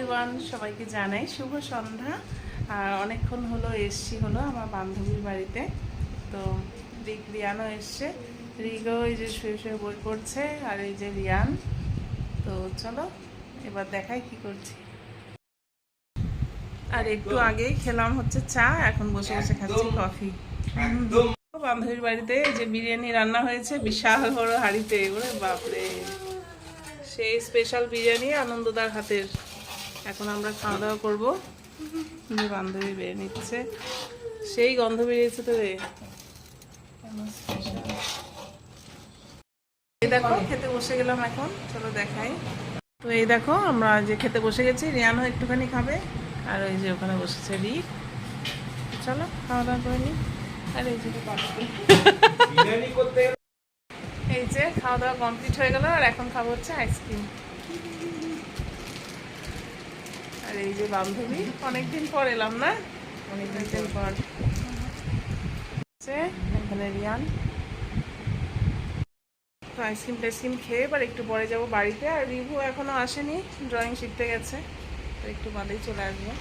Everyone, সবাইকে জানাই শুভ সন্ধ্যা। আর অনেকক্ষণ হলো হলো আমার বান্ধবীর বাড়িতে। তো রিয়ানও এসছে। রিগও এই যে শুয়ে শুয়ে বই পড়ছে, আর এই যে রিয়ান। তো চলো এবার দেখাই কি করছি। আর একটু আগেই খেলাম হচ্ছে চা, এখন বসে বসে খাচ্ছি কফি। বান্ধবীর বাড়িতে এই যে বিরিয়ানি রান্না হয়েছে বিশাল বড় হাঁড়িতে। ওরে বাপরে, সেই স্পেশাল বিরিয়ানি আনন্দদার হাতের। এখন আমরা খাওয়া দাওয়া করবো। বান্ধবী বেড়ে নিচ্ছে, সেই গন্ধ বেরিয়েছে তো রে। এই দেখো খেতে বসে গেলাম এখন, চলো দেখাই। তো এই দেখো আমরা যে খেতে বসে গেছি, রিয়ানও একটুখানি খাবে, আর ওই যে ওখানে বসেছে রিক। চলো খাওয়া দাওয়া করে নিই। আর এই যে এই যে খাওয়া দাওয়া কমপ্লিট হয়ে গেল, আর এখন খাবো হচ্ছে আইসক্রিম। আর এই যে বান্ধবী, অনেকদিন পর এলাম না, অনেকদিন পর। এখানে রিয়ান। তো আইসক্রিম খেয়ে এবার একটু পরে যাবো বাড়িতে। আর রিভু এখনো আসেনি, ড্রয়িং শিখতে গেছে, তো একটু বাদেই চলে আসবো।